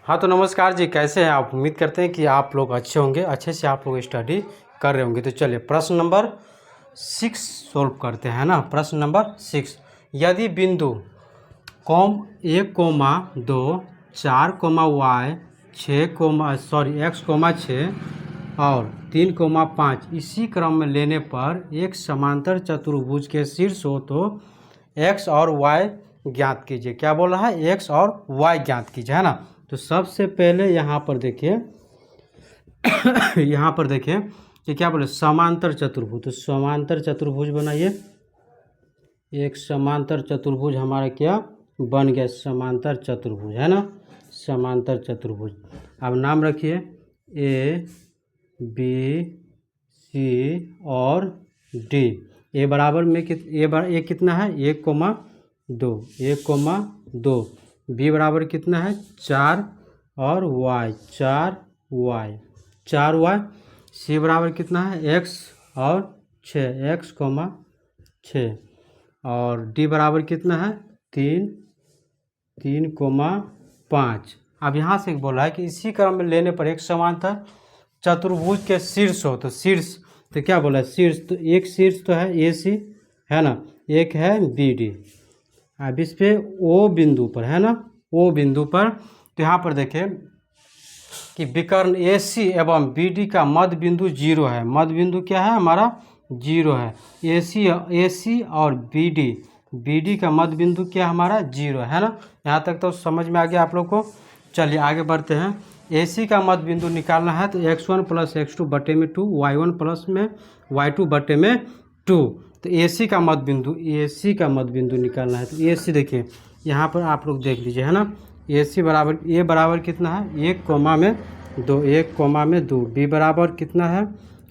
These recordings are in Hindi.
हाँ तो नमस्कार जी, कैसे हैं आप। उम्मीद करते हैं कि आप लोग अच्छे होंगे, अच्छे से आप लोग स्टडी कर रहे होंगे। तो चलिए प्रश्न नंबर 6 सोल्व करते हैं ना। प्रश्न नंबर 6, यदि बिंदु कॉम 1,2 4, x, 6 और 3,5 इसी क्रम में लेने पर एक समांतर चतुर्भुज के शीर्ष हो तो x और y ज्ञात कीजिए। क्या बोल रहा है? x और y ज्ञात कीजिए, है ना। तो सबसे पहले यहाँ पर देखिए यहाँ पर देखिए कि क्या बोले, समांतर चतुर्भुज। तो समांतर चतुर्भुज बनाइए। एक समांतर चतुर्भुज हमारा क्या बन गया? समांतर चतुर्भुज, है ना। समांतर चतुर्भुज। अब नाम रखिए ए बी सी और डी। ए बराबर में ए कितना है? 1,2। 1,2। बी बराबर कितना है? 4 और y 4y। सी बराबर कितना है? x और 6 x, 6 और डी बराबर कितना है? 3,5। अब यहाँ से बोला है कि इसी क्रम में लेने पर एक समांतर चतुर्भुज के शीर्ष हो तो शीर्ष, तो क्या बोला है? शीर्ष। तो एक शीर्ष तो है ए सी, है ना। एक है बी डी। अब इस पे ओ बिंदु पर, है ना, ओ बिंदु पर। तो यहाँ पर देखिए कि विकर्ण ए सी एवं बी डी का मध्य बिंदु 0 है। मध्य बिंदु क्या है हमारा? 0 है। ए सी और बी डी का मध्य बिंदु क्या हमारा? 0 है ना। यहाँ तक तो समझ में आ गया आप लोग को। चलिए आगे बढ़ते हैं। ए सी का मध्य बिंदु निकालना है तो x1 + x2 बटे में 2, y1 प्लस में y2 बटे में 2। तो ए सी का मध्य बिंदु निकालना है। तो ए सी देखिए यहाँ पर आप लोग देख लीजिए, है ना। ए सी बराबर, ए बराबर कितना है? 1,2। 1,2। बी बराबर कितना है?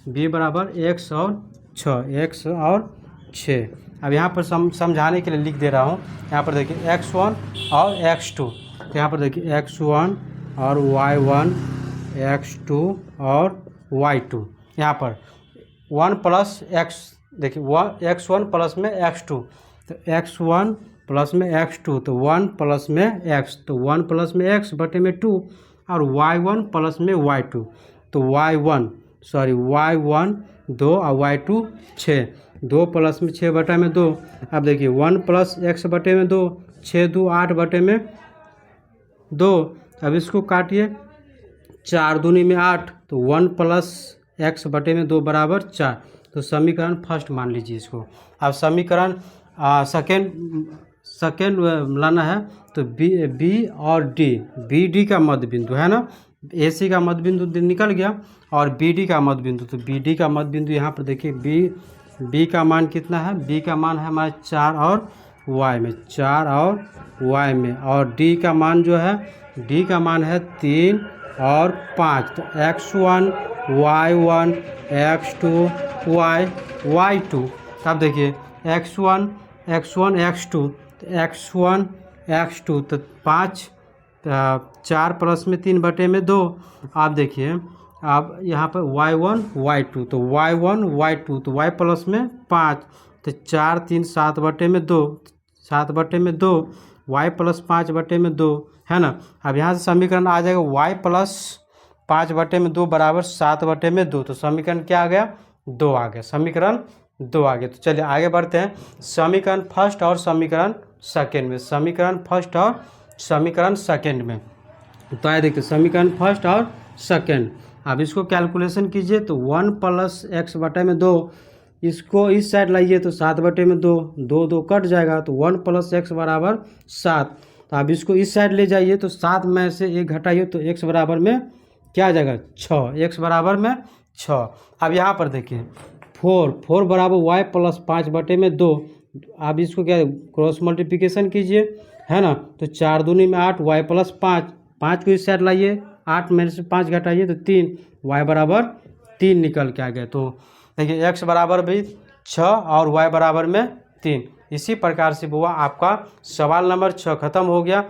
बी बराबर x और 6। अब यहाँ पर समझाने के लिए लिख दे रहा हूँ। यहाँ पर देखिए x1 और x2। तो यहाँ पर देखिए x1 और y1, x2 और y2। यहाँ पर 1 प्लस x, देखिए x1 प्लस में x2, तो x1 प्लस में x2, तो 1 प्लस में x, तो 1 प्लस में x बटे में 2 और y1 प्लस में y2, तो y1 2 और y2 6। 2 प्लस में 6 बटे में 2। अब देखिए 1 प्लस x बटे में 2, 6 2 8 बटे में 2। अब इसको काटिए, 4 दूनी में 8, तो 1 प्लस x बटे में 2 बराबर 4। तो समीकरण फर्स्ट मान लीजिए इसको। अब समीकरण सेकेंड लाना है तो बी और डी, बी डी का मध्य बिंदु, है ना। ए सी का मध्य बिंदु निकल गया और बी डी का मध्य बिंदु। तो बी डी का मध्य बिंदु यहाँ पर देखिए बी का मान कितना है? बी का मान है हमारे 4 और y में, 4 और y में। और डी का मान जो है, डी का मान है 3 और 5। तो x1 y1 x2 y2। तब देखिए x1 x2, तो x1 तो 5, 4 प्लस में 3 बटे में 2। आप देखिए अब यहाँ पर y1 y2, तो y1 y2, तो y प्लस में 5, तो 4 3 7 बटे में 2, 7 बटे में 2, y प्लस 5 बटे में 2, है ना। अब यहाँ से समीकरण आ जाएगा y प्लस 5 बटे में 2 बराबर 7 बटे में 2। तो समीकरण क्या आ गया? 2 आ गया। समीकरण 2 आ गया। तो चलिए आगे बढ़ते हैं समीकरण फर्स्ट और समीकरण सेकेंड में। समीकरण फर्स्ट और समीकरण सेकेंड में तो आए देखिए समीकरण फर्स्ट और सेकेंड। अब इसको कैलकुलेशन कीजिए तो 1 प्लस x बटे में 2, इसको इस साइड लाइए तो 7 बटे में 2, 2 2 कट जाएगा, तो 1 प्लस x बराबर 7। तो अब इसको इस साइड ले जाइए तो 7 में से 1 घटाइए तो x बराबर में क्या आ जाएगा? 6। x बराबर में 6। अब यहाँ पर देखिए 4 बराबर y प्लस 5 बटे में 2। अब इसको क्या क्रॉस मल्टीप्लिकेशन कीजिए, है ना। तो 4 दूनी में 8, y प्लस 5, 5 को इस साइड लाइए, 8 में से 5 घटाइए तो 3, y बराबर 3 निकल के आ गया। तो देखिए x बराबर भी 6 और y बराबर में 3। इसी प्रकार से हुआ आपका सवाल नंबर 6 खत्म हो गया।